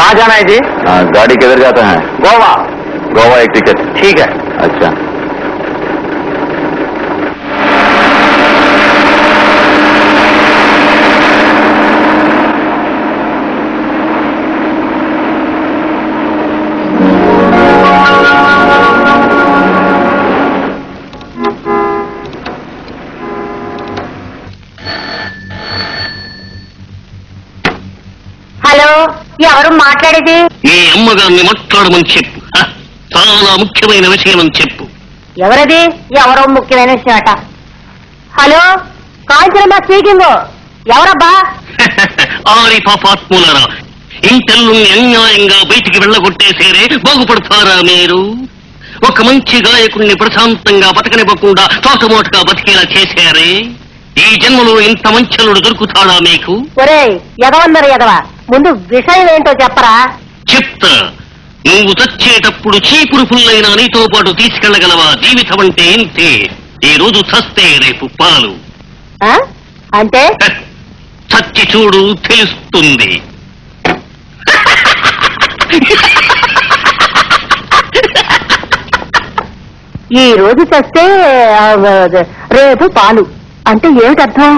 कहाँ जाना है जी? गाड़ी किधर जाता है? गोवा। गोवा एक टिकट। ठीक है। अच्छा ఎవరు మాట్లాడేది? నీ అమ్మగారిని మాట్లాడమని చెప్పు. చాలా ముఖ్యమైన విషయం అని చెప్పు. ఎవరది? ఎవరో ముఖ్యమైన విషయం అట. Hello, Kanchanamma speaking. ఎవరబ్బా? ఆరి పాపాత్ములరా, ఇంటల్లుని అన్యాయంగా బయటికి వెళ్ళగొట్టేసేరే బాగుపడతారా మీరు? ఒక మంచి గాయకుణ్ణి ప్రశాంతంగా బతకనివ్వకుండా తోటమోటగా బతికేలా చేశారే. ఈ జన్మలో ఇంత మంచలుడు దొరుకుతాడా మీకు? ఒరే ఎదవన్నారు ఎదవ, ముందు విషయం ఏంటో చెప్పరా? చెప్తా. నువ్వు చచ్చేటప్పుడు చీపురు పుల్లైనా నీతో పాటు తీసుకెళ్లగలవా? జీవితం అంటే ఇంతే. ఈ రోజు చస్తే రేపు పాలు. అంటే చచ్చి చూడు, తెలుస్తుంది. ఈ రోజు చస్తే రేపు పాలు అంటే ఏమిటర్థం?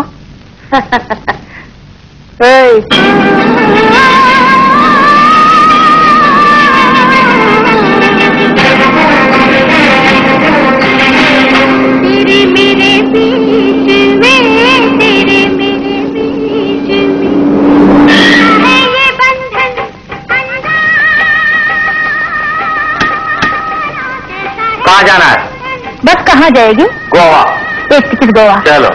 कहाँ जाना है? बस कहाँ जाएगी? गोवा। एक टिकट गोवा। चलो।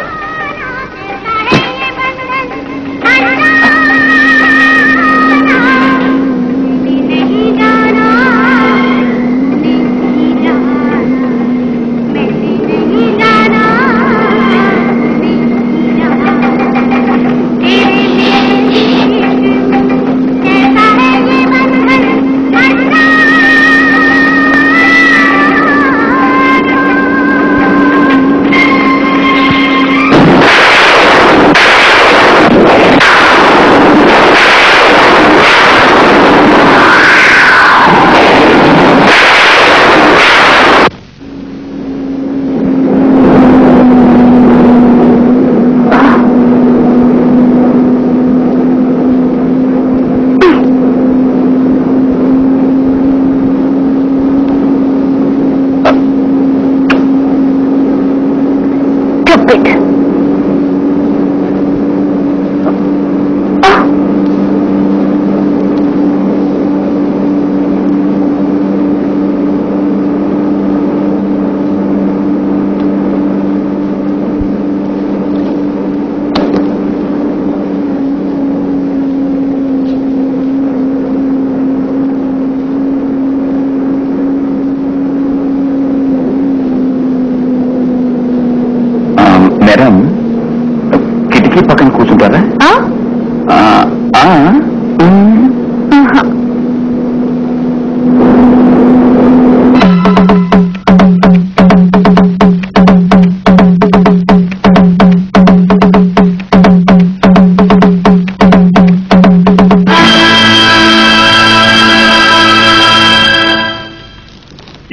మేడం, కిటికీ పక్కన కూర్చుంటారా?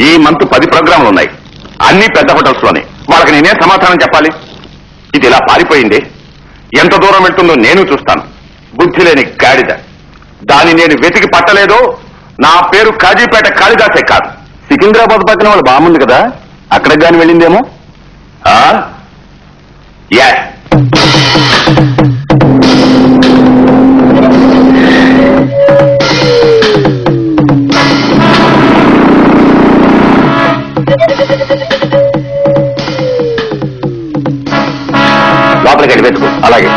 ఈ మంత్ 10 ప్రోగ్రాంలు ఉన్నాయి, అన్ని పెద్ద హోటల్స్ లోనే. వాళ్ళకి నేనే సమాధానం చెప్పాలి? ఇది ఇలా పారిపోయింది, ఎంత దూరం వెళ్తుందో నేను చూస్తాను. బుద్ధి లేని గాడిద. దాన్ని నేను వెతికి పట్టలేదో నా పేరు కాజీపేట కాళిదాసే కాదు. సికింద్రాబాద్ పక్కన వాళ్ళు బాగుంది కదా, అక్కడికి గాని వెళ్ళిందేమో. లోపలికి వెళ్ళి వెతుకు. అలాగే.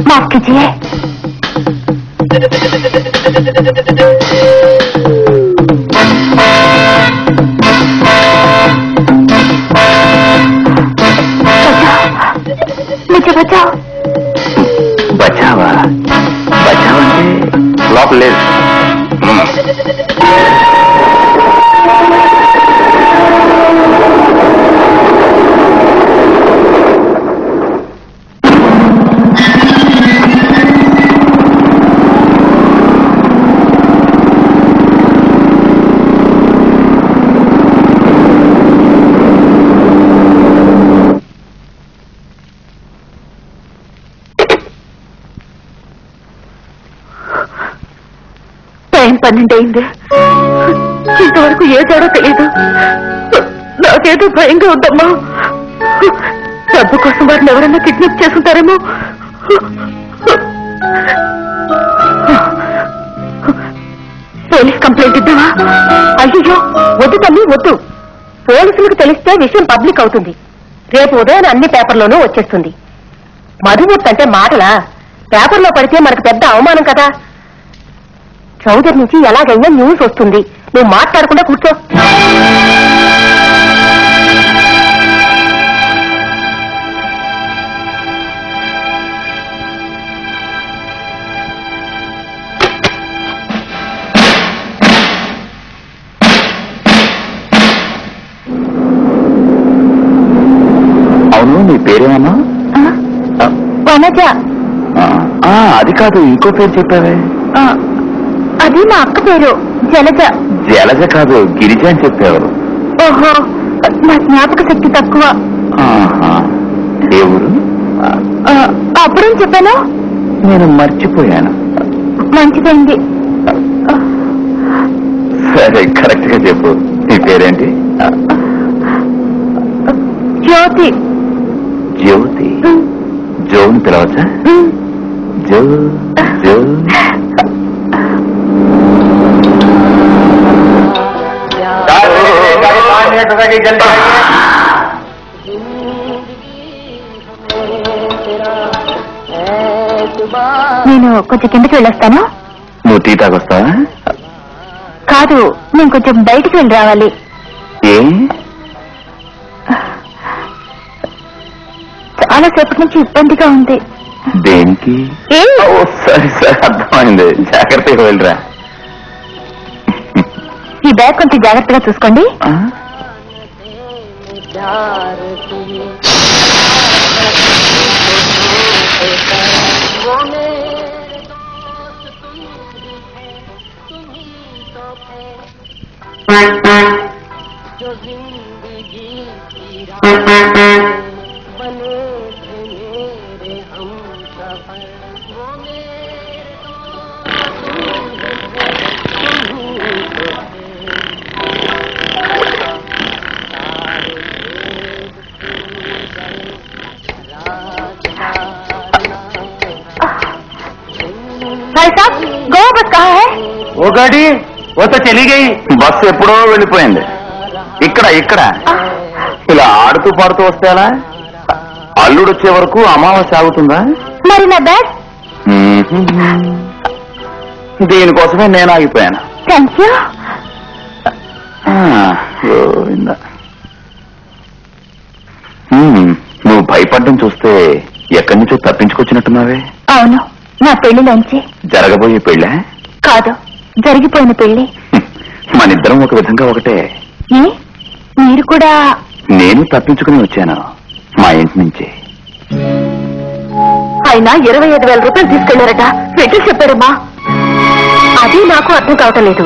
माफ कीजिए। मुझे बचाओ। బచావా? బచావంటే లోపల లేదు. 12 అయింది. ఇంతవరకు ఏ తేడో తెలియదు. నాకేదో భయంగా ఉందమ్మా. డబ్బు కోసం వారిని ఎవరైనా కిడ్నాప్ చేసుకుంటారేమో. పోలీస్ కంప్లైంట్ ఇద్దామా? అయ్యో వద్దు తల్లి వద్దు. పోలీసులకు తెలిస్తే విషయం పబ్లిక్ అవుతుంది. రేపు ఉదయం అన్ని పేపర్లోనూ వచ్చేస్తుంది. మధుమూర్తి అంటే మాటలా? పేపర్లో పడితే మనకు పెద్ద అవమానం కదా. చౌదరి నుంచి ఎలాగైనా న్యూస్ వస్తుంది. నువ్వు మాట్లాడకుండా కూర్చో. అవును, నీ పేరేమన్నా? వనజ. అది కాదు, ఇంకో పేరు చెప్పావే. అది మా అక్క పేరు జలజ. జలజ కాదు, గిరిజ అని చెప్పావు. ఓహో, నా జ్ఞాపక శక్తి తక్కువ. ఏ ఊరు? అప్పుడేం చెప్పాను? నేను మర్చిపోయాను. మంచిదండి. సరే, కరెక్ట్ గా చెప్పు. నీ పేరేంటి? జ్యోతి. జ్యోతి. జోని పిలవచ్చా? జో జో. నేను కొంచెం కిందకి వెళ్ళొస్తాను. నువ్వు టీ తాగొస్తావా? కాదు, నేను కొంచెం బయటికి వెళ్ళి రావాలి. ఏ? చాలా సేపటి నుంచి ఇబ్బందిగా ఉంది. దేనికి? సరే సరే, అర్థమైంది. జాగ్రత్తగా వెళ్ళరా. ఈ బ్యాగ్ కొంచెం జాగ్రత్తగా చూసుకోండి. भाई साहब, गोवा बस कहाँ है? ఓ గాడి ఓ తో చలి గయి. బస్సు ఎప్పుడో వెళ్ళిపోయింది. ఇక్కడ ఇక్కడ ఇలా ఆడుతూ పాడుతూ వస్తే అలా? అల్లుడు వచ్చే వరకు అమావాస్య ఆగుతుందా? మరి నా బ్యాగ్? దీనికోసమే నేను ఆగిపోయాను. Thank you. నువ్వు భయపడ్డం చూస్తే ఎక్కడి నుంచో తప్పించుకొచ్చినట్టున్నావే. అవును, నా పెళ్లిలోంచి. జరగబోయే పెళ్ళా? కాదు, జరిగిపోయిన పెళ్లి. మనిద్దరం ఒక విధంగా ఒకటే. మీరు కూడా? నేను తప్పించుకుని వచ్చాను మా ఇంటి నుంచి. ఆయన 25,000 రూపాయలు తీసుకెళ్లారట. పెట్టి చెప్పారమ్మా. అది నాకు అర్థం కావటం లేదు.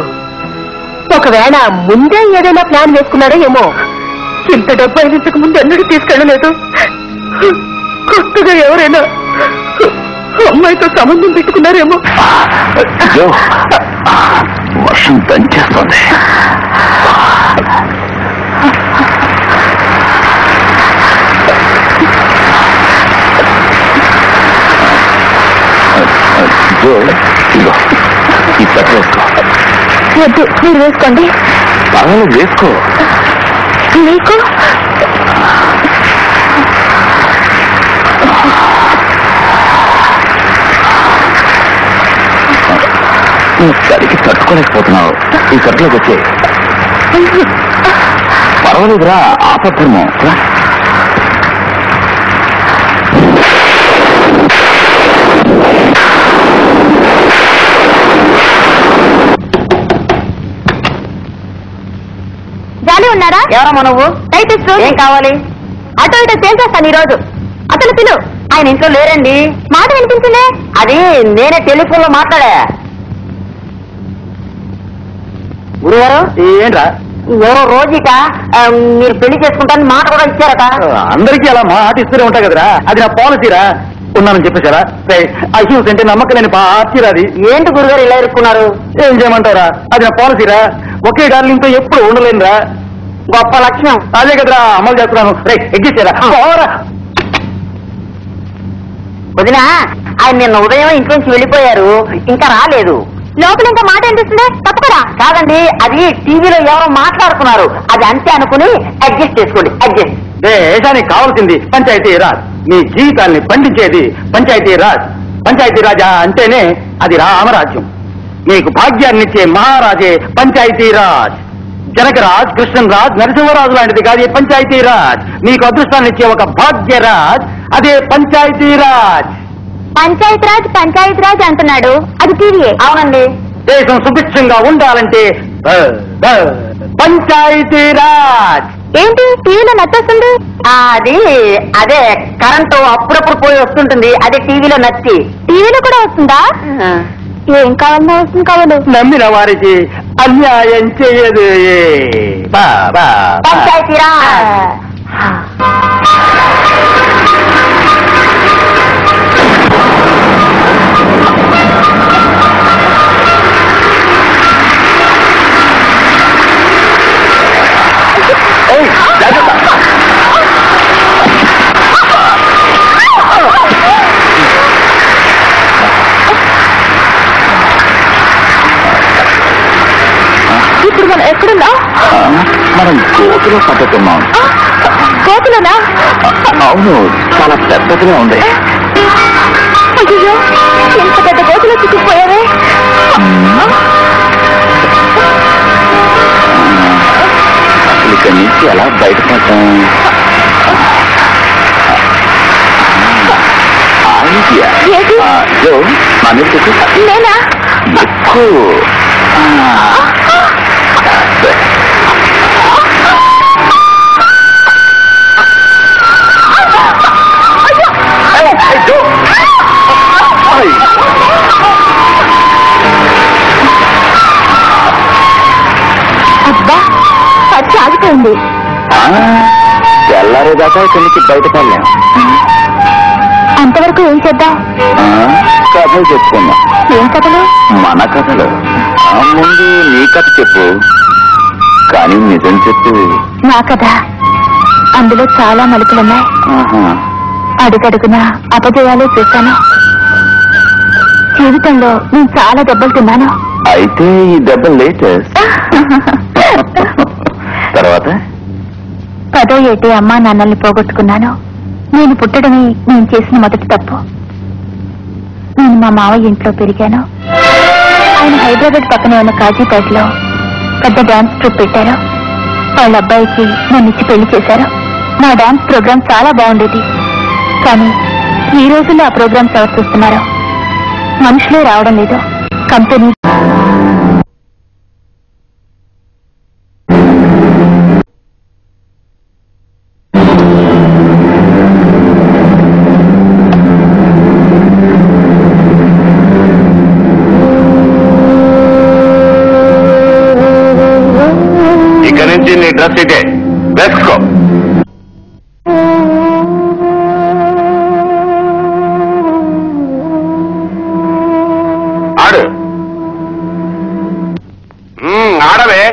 ఒకవేళ ముందే ఏదైనా ప్లాన్ వేసుకున్నాడో ఏమో. ఇంత డబ్బు అయినంతకు ముందు ఎన్నడూ తీసుకెళ్ళలేదు. కొత్తగా ఎవరైనా అమ్మాయితో సంబంధం పెట్టుకున్నారేమో. వర్షం దంచేస్తోంది. ఈ చెత్త వేసుకో. వద్దు, మీరు వేసుకోండి. పర్వాలేదు, వేసుకో. మీకు నువ్వు చలికి తట్టుకోలేకపోతున్నావు. ఈ చెట్లోకి వచ్చే. పర్వాలేదురా, ఆపద్ధర్మం. జాలి ఉన్నారా? ఎవరమ్మా నువ్వు? టైపిస్ట్. ఏం కావాలి? అటో ఇటో చేసేస్తాను ఈరోజు. అసలు పిలు. ఆయన ఇంట్లో లేరండి. మాట వినిపించిందే. అది నేనే టెలిఫోన్ లో మాట్లాడా. గురువారు ఏంట్రా? ఎవరో రోజుక మీరు పెళ్లి చేసుకుంటారని మాట కూడా ఇచ్చారట. అందరికీ అలా మాట ఇస్తూనే ఉంటాయి కదరా. అది నా పాలసీరా. ఉన్నానని చెప్పేశారా? అహ్యూస్ అంటే నమ్మకలేని పార్టీరా అది. ఏంటి గురుగారు ఇలా ఇరుక్కున్నారు? ఏం చేయమంటారా, అది నా పాలసీరా. ఒకే డార్లింగ్ తో ఎప్పుడు ఉండలేనురా. గొప్ప లక్షణం. అదే కదరా అమలు చేస్తున్నాను. ఎగ్గిస్తారా? వదినా, ఆయన నిన్న ఉదయం ఇంట్లోంచి వెళ్ళిపోయారు, ఇంకా రాలేదు. లోపల ఇంకా మాట అనిపిస్తుంది. తప్పకరా? కాదండి, అది టీవీలో ఎవరో మాట్లాడుతున్నారు, అది అంతే అనుకుని అడ్జస్ట్ చేసుకోండి. అడ్జస్ట్. దేశానికి కావాల్సింది పంచాయతీ రాజ్. మీ జీవితాన్ని పండించేది పంచాయతీ రాజ్. పంచాయతీ రాజా అంటేనే అది రామరాజ్యం. మీకు భాగ్యాన్నిచ్చే మహారాజే పంచాయతీ రాజ్. జనకరాజ్, కృష్ణరాజ్, నరసింహరాజు లాంటిది కాదు పంచాయతీ రాజ్. మీకు అదృష్టాన్ని ఇచ్చే ఒక భాగ్యరాజ్, అదే పంచాయతీ రాజ్. పంచాయత్ రాజ్ అంటున్నాడు, అది టీవీయే. అవునండి. దేశం సుభిక్షంగా ఉండాలంటే పంచాయతీ రాజ్. ఏంటి టీవీలో నచ్చొస్తుంది? అదే కరెంటు అప్పుడప్పుడు పోయి వస్తుంటుంది, అదే టీవీలో నచ్చి. టీవీలో కూడా వస్తుందా? ఏం కావాలన్నా వస్తుంది. కావాలి. నమ్మిన వారికి అన్యాయం చేయదు. పంచాయతీ రాజ్. ఇప్పుడు మనం ఎక్కడున్నా? మనం గోతులో పట్టుకున్నాం. కోతులోనా? అవును, చాలా పెద్దదిగా ఉంది. అయ్యో, ఎంత పెద్ద కోతులో చిక్కుకుపోయావే. అసలు ఇక్కడి నుంచి ఎలా బయటపడతాం? నేనా? ఎక్కువ అబ్బా, అది ఆగిపోయింది. తెల్లారేదాకా ఇక్కడి నుంచి బయటపడలేం. అంతవరకు ఏం చేద్దాం? కథలు చెప్పుకుందాం. ఏం కథలు? మన కథలు. ముందు నీ కథ చెప్పు, కానీ నిజం చెప్పు. నా కథ, అందులో చాలా మలుపులున్నాయి. అడుగడుగునా అపజయాలే చూశాను. జీవితంలో నేను చాలా దెబ్బలు తిన్నాను. అయితే ఈ దెబ్బ లేటెస్ట్. తర్వాత 10వ ఏటే అమ్మా నాన్నల్ని పోగొట్టుకున్నాను. నేను పుట్టడమే నేను చేసిన మొదటి తప్పు. నేను మా మావయ్య ఇంట్లో పెరిగాను. ఆయన హైదరాబాద్ పక్కనే ఉన్న కాజీపేటలో పెద్ద డాన్స్ ట్రూప్ పెట్టారు. వాళ్ళ అబ్బాయికి నన్ను ఇచ్చి పెళ్లి చేశారు. నా డాన్స్ ప్రోగ్రాం చాలా బాగుండేది. కానీ ఈ రోజుల్లో ఆ ప్రోగ్రామ్స్ ఎవరు చూస్తున్నారు? మనుషులే రావడం లేదు. కంపెనీ ఇక్కడి నుంచి నీ డ్రెస్ ఇదే వేసుకో. ఆడు ఆడవే.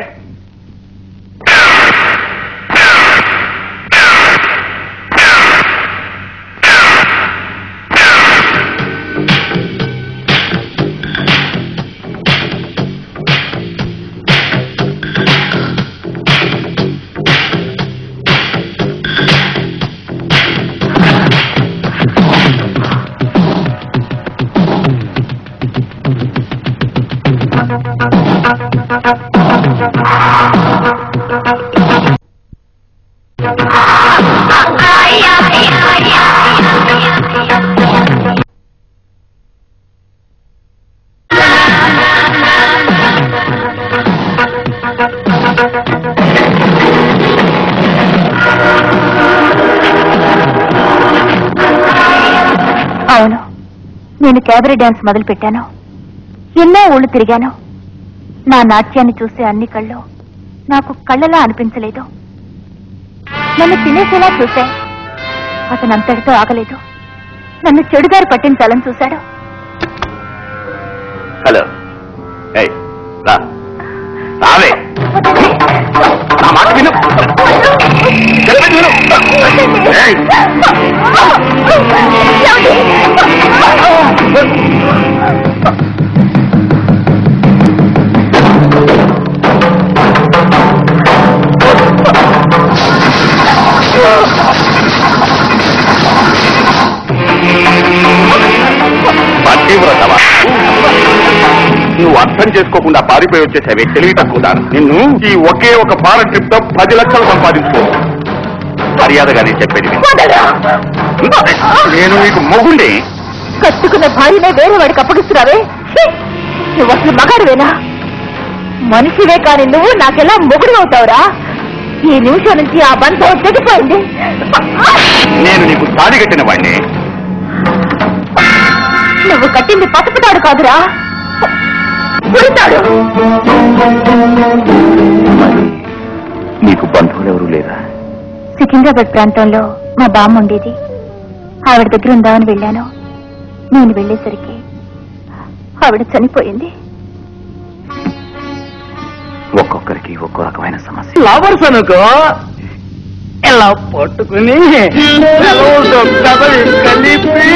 అవును, నేను క్యాబరే డాన్స్ మొదలు పెట్టాను. ఎన్నో ఊళ్ళు తిరిగాను. నా నాట్యాన్ని చూసే అన్ని కళ్ళు నాకు కళ్ళలా అనిపించలేదు. నన్ను తినేసేలా చూశాయి. అతనంతటితో ఆగలేదు. నన్ను చెడుదారి పట్టించాలని చూశాడు. హలో రావే, నా మాట విను, చెప్పండి విను. పతివ్రతవా, నువ్వు అర్థం చేసుకోకుండా పారిపోయి వచ్చేసావే తెలివి తక్కువదాను. నిన్ను ఈ ఒకే ఒక భారత్ ట్రిప్ తో 10 లక్షలు సంపాదించుకో. మర్యాదగా నేను చెప్పేది విను. నేను నీకు మొగుండి. కట్టుకున్న భార్యనే వేరే వాడికి అప్పగిస్తున్నావే, నువ్వు అసలు మగాడివేనా? మనిషివే కాని నువ్వు నాకెలా మొగుడు అవుతావురా? ఈ నిమిషం నుంచి ఆ బంధం తెగిపోయింది. నేను నీకు తాడి కట్టిన వాడిని. నువ్వు కట్టింది పసుపుతాడు కాదురా, పుడతాడు. నీకు బంధువులు ఎవరు లేరా? సికింద్రాబాద్ ప్రాంతంలో మా బామ్మ ఉండేది. ఆవిడ దగ్గర ఉందామని వెళ్ళాను. నేను వెళ్ళేసరికి ఆవిడ చనిపోయింది. ఒక్కొక్కరికి ఒక్కో రకమైన సమస్య. లవర్స్ అనుకో, ఇలా పట్టుకుని కలిపి